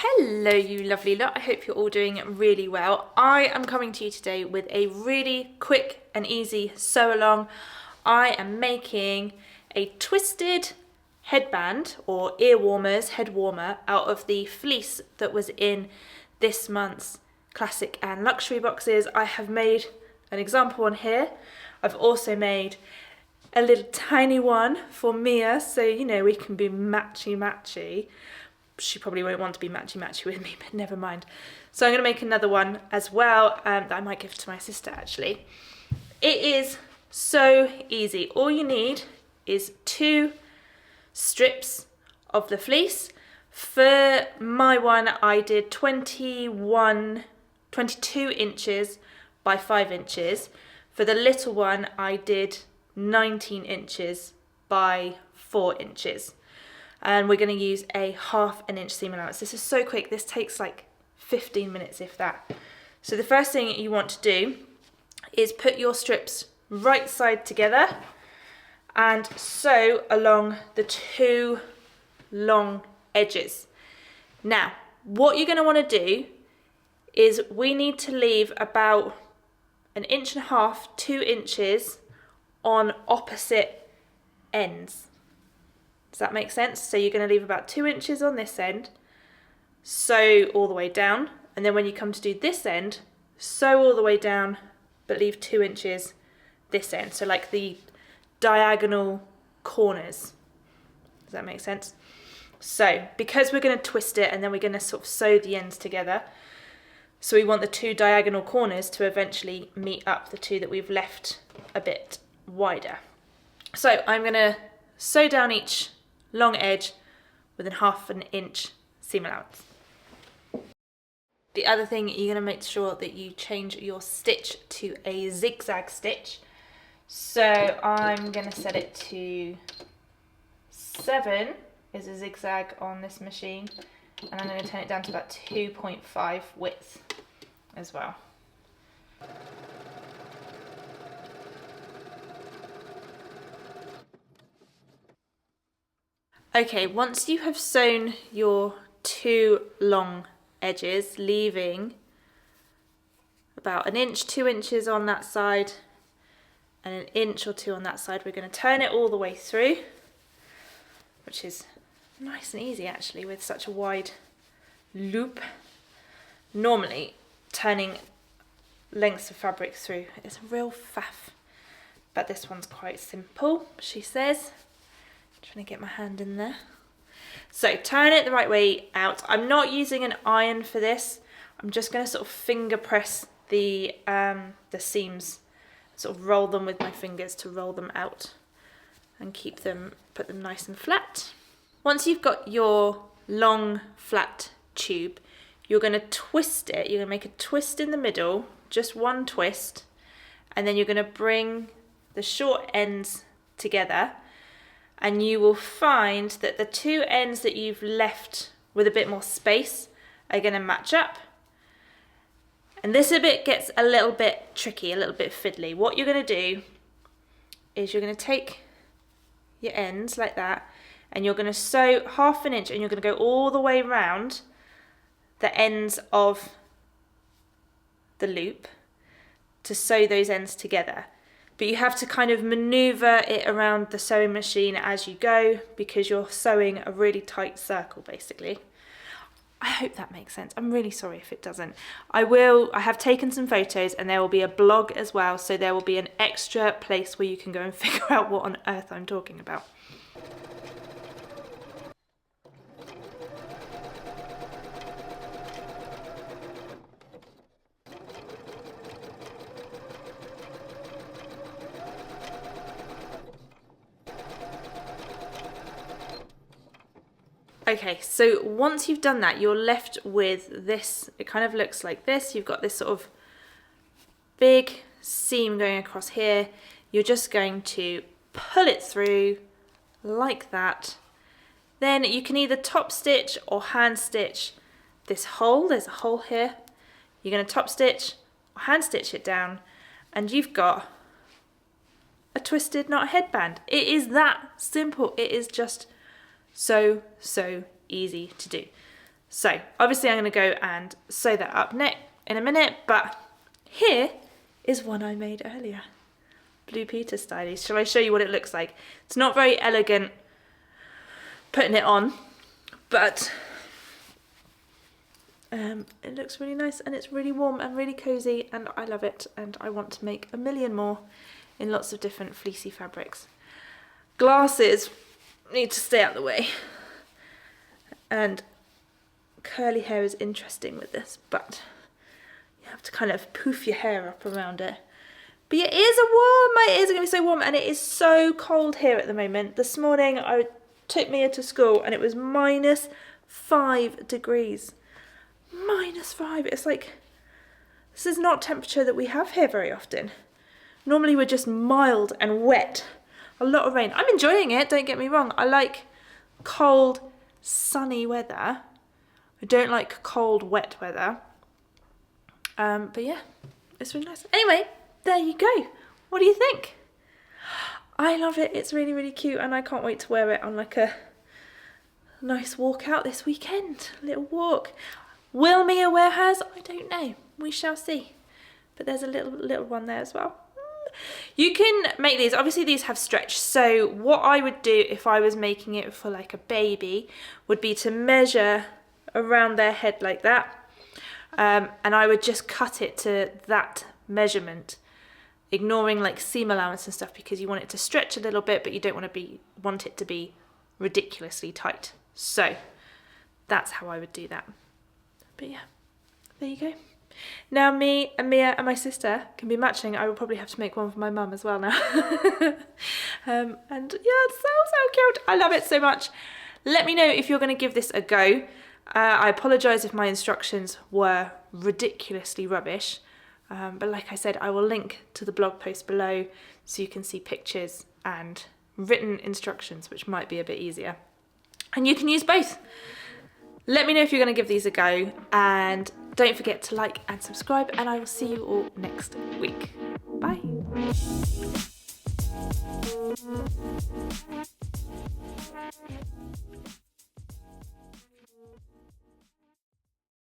Hello you lovely lot, I hope you're all doing really well. I am coming to you today with a really quick and easy sew along. I am making a twisted headband or ear warmers, head warmer out of the fleece that was in this month's classic and luxury boxes. I have made an example one here. I've also made a little tiny one for Mia, so you know we can be matchy. She probably won't want to be matchy with me, but never mind. So I'm going to make another one as well that I might give to my sister actually. It is so easy. All you need is 2 strips of the fleece. For my one I did 22 inches by 5 inches. For the little one I did 19 inches by 4 inches. And we're going to use a 1/2 inch seam allowance. This is so quick, this takes like 15 minutes if that. So the first thing you want to do is put your strips right side together and sew along the 2 long edges. Now, what you're going to want to do is we need to leave about 1.5 inches, 2 inches on opposite ends. Does that make sense? So you're going to leave about 2 inches on this end, sew all the way down, and then when you come to do this end, sew all the way down, but leave 2 inches this end. So like the diagonal corners. Does that make sense? So because we're going to twist it and then we're going to sort of sew the ends together, so we want the 2 diagonal corners to eventually meet up the 2 that we've left a bit wider. So I'm going to sew down each long edge with a 1/2 inch seam allowance. The other thing, you're going to make sure that you change your stitch to a zigzag stitch. So I'm going to set it to 7 is a zigzag on this machine, and I'm going to turn it down to about 2.5 width as well. Okay, once you have sewn your 2 long edges, leaving about 1 inch, 2 inches on that side and 1 inch or 2 on that side, we're going to turn it all the way through, which is nice and easy actually with such a wide loop. Normally turning lengths of fabric through is a real faff, but this one's quite simple, she says. Trying to get my hand in there. So turn it the right way out. I'm not using an iron for this. I'm just going to sort of finger press the seams, sort of roll them with my fingers to roll them out and put them nice and flat. Once you've got your long flat tube, you're going to twist it. You're going to make a twist in the middle, just one twist, and then you're going to bring the short ends together. And you will find that the 2 ends that you've left with a bit more space are going to match up. And this bit gets a little bit tricky, a little bit fiddly. What you're going to do is you're going to take your ends like that, and you're going to sew 1/2 inch, and you're going to go all the way around the ends of the loop to sew those ends together. But you have to kind of maneuver it around the sewing machine as you go because you're sewing a really tight circle basically. I hope that makes sense. I'm really sorry if it doesn't. I have taken some photos and there will be a blog as well, so there will be an extra place where you can go and figure out what on earth I'm talking about. Okay, so once you've done that, you're left with this. It kind of looks like this. You've got this sort of big seam going across here. You're just going to pull it through like that. Then you can either top stitch or hand stitch this hole. There's a hole here. You're going to top stitch or hand stitch it down, and you've got a twisted knot headband. It is that simple. It is just so easy to do. So obviously I'm going to go and sew that up in a minute, but here is one I made earlier. Blue Peter stylies. Shall I show you what it looks like? It's not very elegant putting it on, but it looks really nice and it's really warm and really cozy and I love it, and I want to make a million more in lots of different fleecy fabrics. Glasses need to stay out of the way, and curly hair is interesting with this, but you have to kind of poof your hair up around it. But it is it is going to be so warm, and it is so cold here at the moment. This morning I took Mia to school and it was -5 degrees. -5. It's like, this is not temperature that we have here very often. Normally we're just mild and wet. A lot of rain. I'm enjoying it, don't get me wrong. I like cold, sunny weather. I don't like cold, wet weather. But yeah, it's really nice. Anyway, there you go. What do you think? I love it. It's really, really cute, and I can't wait to wear it on like a nice walk out this weekend. A little walk. Will Mia wear hers? I don't know. We shall see. But there's a little one there as well. You can make these. Obviously these have stretch. So what I would do if I was making it for like a baby would be to measure around their head like that. And I would just cut it to that measurement, ignoring like seam allowance and stuff, because you want it to stretch a little bit, but you don't want it to be ridiculously tight. So that's how I would do that. But yeah, there you go. Now me and Mia and my sister can be matching. I will probably have to make one for my mum as well now. And yeah, it's so cute. I love it so much. Let me know if you're going to give this a go. I apologise if my instructions were ridiculously rubbish. But like I said, I will link to the blog post below so you can see pictures and written instructions, which might be a bit easier. And you can use both. Let me know if you're going to give these a go, and don't forget to like and subscribe, and I will see you all next week. Bye.